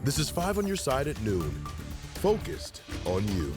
This is 5 on your side at noon. Focused on you.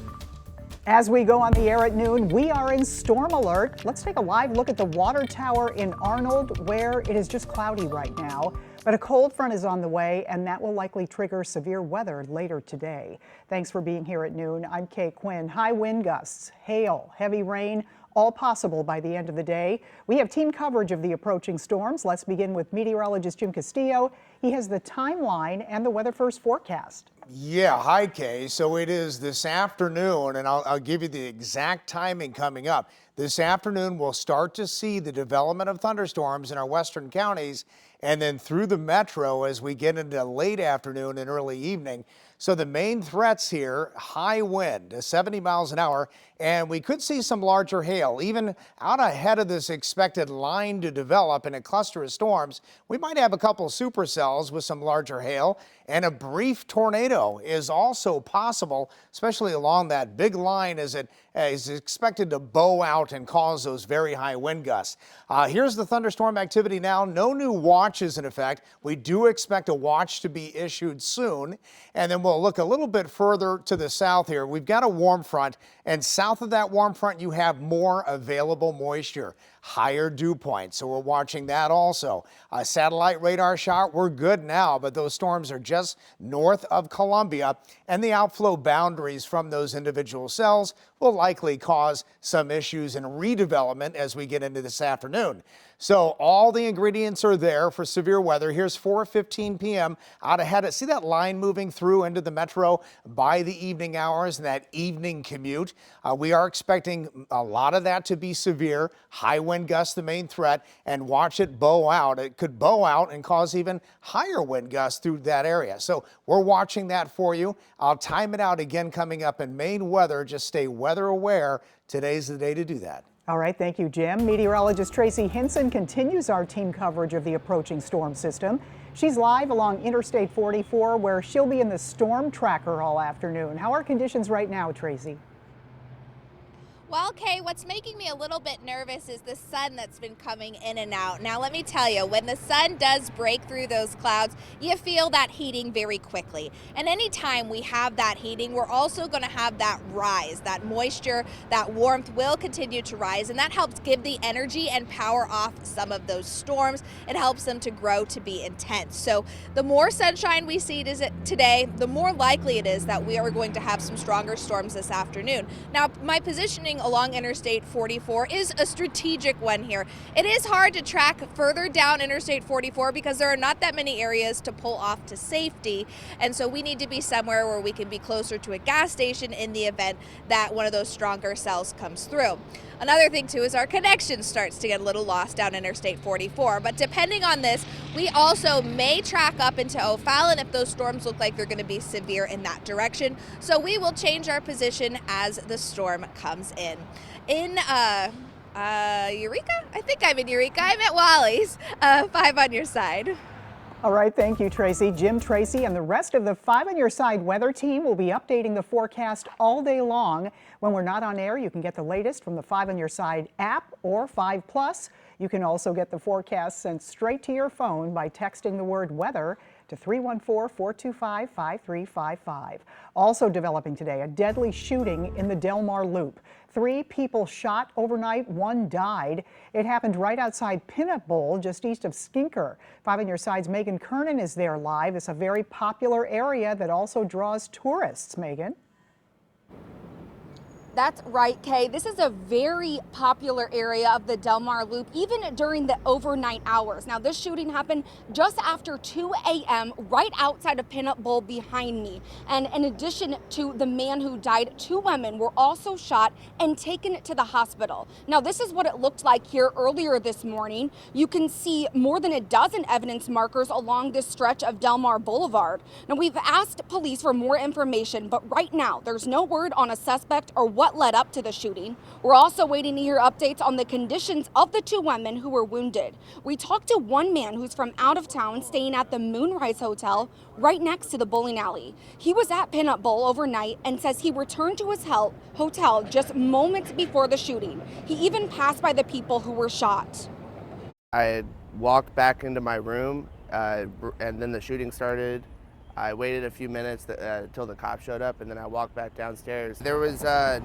As we go on the air at noon, we are in storm alert. Let's take a live look at the water tower in Arnold, where it is just cloudy right now. But a cold front is on the way, and that will likely trigger severe weather later today. Thanks for being here at noon. I'm Kay Quinn. High wind gusts, hail, heavy rain, all possible by the end of the day. We have team coverage of the approaching storms. Let's begin with meteorologist Jim Castillo. He has the timeline and the weather first forecast. Yeah, hi Kay. So it is this afternoon, and I'll give you the exact timing coming up. This afternoon, we'll start to see the development of thunderstorms in our western counties and then through the metro as we get into late afternoon and early evening. So the main threats here, high wind, 70 miles an hour, and we could see some larger hail. Even out ahead of this expected line to develop in a cluster of storms, we might have a couple supercells with some larger hail, and a brief tornado is also possible, especially along that big line as it is expected to bow out and cause those very high wind gusts. Here's the thunderstorm activity now. No new watches in effect. We do expect a watch to be issued soon. And then we'll look a little bit further to the south here. We've got a warm front, and south of that warm front, you have more available moisture, higher dew points. So we're watching that also. Satellite radar shot, we're good now, but those storms are just north of Columbia, and the outflow boundaries from those individual cells will likely cause some issues in redevelopment as we get into this afternoon. So all the ingredients are there for severe weather. Here's 4:15 p.m. out ahead. See that line moving through into the metro by the evening hours and that evening commute. We are expecting a lot of that to be severe. High wind gusts the main threat, and watch it bow out. It could bow out and cause even higher wind gusts through that area. So we're watching that for you. I'll time it out again coming up in Maine weather. Just stay weather aware. Today's the day to do that. All right, thank you, Jim. Meteorologist Tracy Hinson continues our team coverage of the approaching storm system. She's live along Interstate 44, where she'll be in the storm tracker all afternoon. How are conditions right now, Tracy? Well, Kay, what's making me a little bit nervous is the sun that's been coming in and out. Now, let me tell you, when the sun does break through those clouds, you feel that heating very quickly. And anytime we have that heating, we're also going to have that rise, that moisture, that warmth will continue to rise, and that helps give the energy and power off some of those storms. It helps them to grow to be intense. So the more sunshine we see today, the more likely it is that we are going to have some stronger storms this afternoon. Now, my positioning along Interstate 44 is a strategic one here. It is hard to track further down Interstate 44 because there are not that many areas to pull off to safety, and so we need to be somewhere where we can be closer to a gas station in the event that one of those stronger cells comes through. Another thing too is our connection starts to get a little lost down Interstate 44, but depending on this, we also may track up into O'Fallon if those storms look like they're going to be severe in that direction. So we will change our position as the storm comes in. In Eureka? I think I'm in Eureka. I'm at Wally's. 5 on your side. All right, thank you, Tracy. Jim, Tracy, and the rest of the 5 on your side weather team will be updating the forecast all day long. When we're not on air, you can get the latest from the 5 on your side app or 5 Plus. You can also get the forecast sent straight to your phone by texting the word weather to 314-425-5355. Also developing today, a deadly shooting in the Delmar Loop. 3 people shot overnight, 1 died. It happened right outside Pinup Bowl, just east of Skinker. 5 on your side's Megan Kernan is there live. It's a very popular area that also draws tourists. Megan? That's right, Kay. This is a very popular area of the Delmar Loop, even during the overnight hours. Now, this shooting happened just after 2 a.m. right outside of Pinup Bowl behind me. And in addition to the man who died, 2 women were also shot and taken to the hospital. Now, this is what it looked like here earlier this morning. You can see more than a dozen evidence markers along this stretch of Delmar Boulevard. Now, we've asked police for more information, but right now there's no word on a suspect or what led up to the shooting. We're also waiting to hear updates on the conditions of the 2 women who were wounded. We talked to one man who's from out of town staying at the Moonrise Hotel right next to the bowling alley. He was at Pinup Bowl overnight and says he returned to his hotel just moments before the shooting. He even passed by the people who were shot. I walked back into my room and then the shooting started. I waited a few minutes until the cop showed up, and then I walked back downstairs. There was a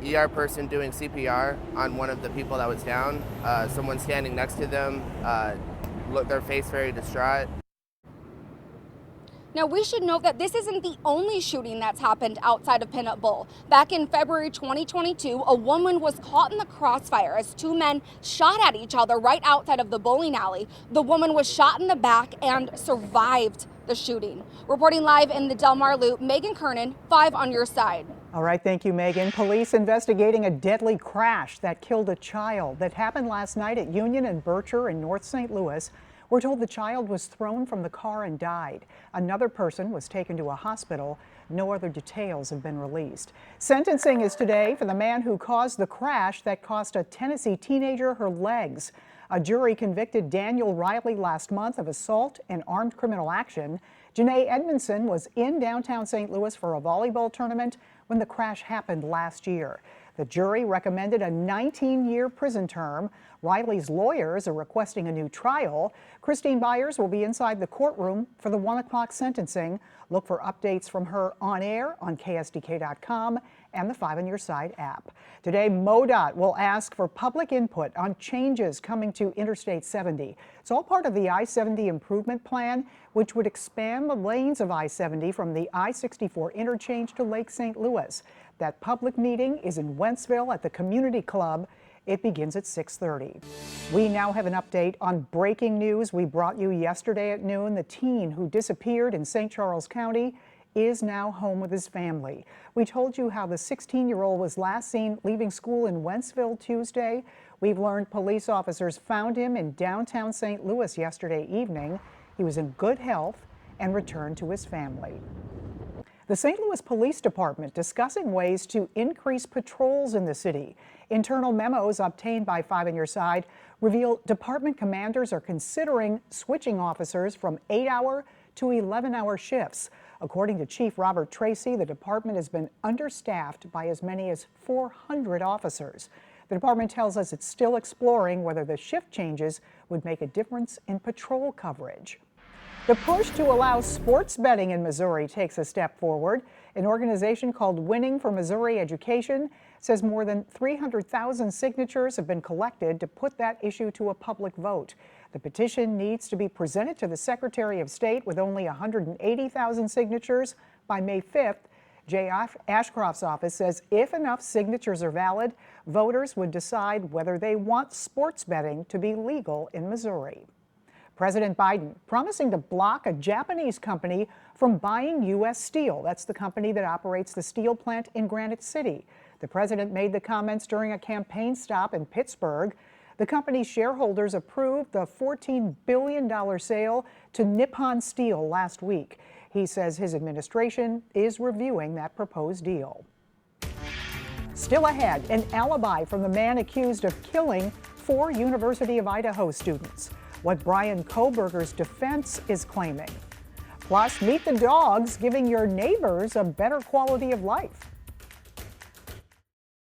ER person doing CPR on one of the people that was down. Someone standing next to them, looked their face very distraught. Now, we should note that this isn't the only shooting that's happened outside of Pinup Bowl. Back in February 2022, a woman was caught in the crossfire as two men shot at each other right outside of the bowling alley. The woman was shot in the back and survived the shooting. Reporting live in the Delmar Loop, Megan Kernan, 5 on your side. All right, thank you, Megan. Police investigating a deadly crash that killed a child that happened last night at Union and Bircher in North St. Louis. We're told the child was thrown from the car and died. Another person was taken to a hospital. No other details have been released. Sentencing is today for the man who caused the crash that cost a Tennessee teenager her legs. A jury convicted Daniel Riley last month of assault and armed criminal action. Janae Edmondson was in downtown St. Louis for a volleyball tournament when the crash happened last year. The jury recommended a 19-year prison term. Riley's lawyers are requesting a new trial. Christine Byers will be inside the courtroom for the 1 o'clock sentencing. Look for updates from her on air on KSDK.com and the 5 on Your Side app. Today, MoDOT will ask for public input on changes coming to Interstate 70. It's all part of the I-70 improvement plan, which would expand the lanes of I-70 from the I-64 interchange to Lake St. Louis. That public meeting is in Wentzville at the Community Club. It begins at 6:30. We now have an update on breaking news we brought you yesterday at noon. The teen who disappeared in St. Charles County is now home with his family. We told you how the 16-year-old was last seen leaving school in Wentzville Tuesday. We've learned police officers found him in downtown St. Louis yesterday evening. He was in good health and returned to his family. The St. Louis Police Department discussing ways to increase patrols in the city. Internal memos obtained by 5 on Your Side reveal department commanders are considering switching officers from 8-hour to 11-hour shifts. According to Chief Robert Tracy, the department has been understaffed by as many as 400 officers. The department tells us it's still exploring whether the shift changes would make a difference in patrol coverage. The push to allow sports betting in Missouri takes a step forward. An organization called Winning for Missouri Education says more than 300,000 signatures have been collected to put that issue to a public vote. The petition needs to be presented to the Secretary of State with only 180,000 signatures by May 5th. Jay Ashcroft's office says if enough signatures are valid, voters would decide whether they want sports betting to be legal in Missouri. President Biden promising to block a Japanese company from buying U.S. steel. That's the company that operates the steel plant in Granite City. The president made the comments during a campaign stop in Pittsburgh. The company's shareholders approved the $14 billion sale to Nippon Steel last week. He says his administration is reviewing that proposed deal. Still ahead, an alibi from the man accused of killing 4 University of Idaho students. What Brian Kohberger's defense is claiming. Plus, meet the dogs giving your neighbors a better quality of life.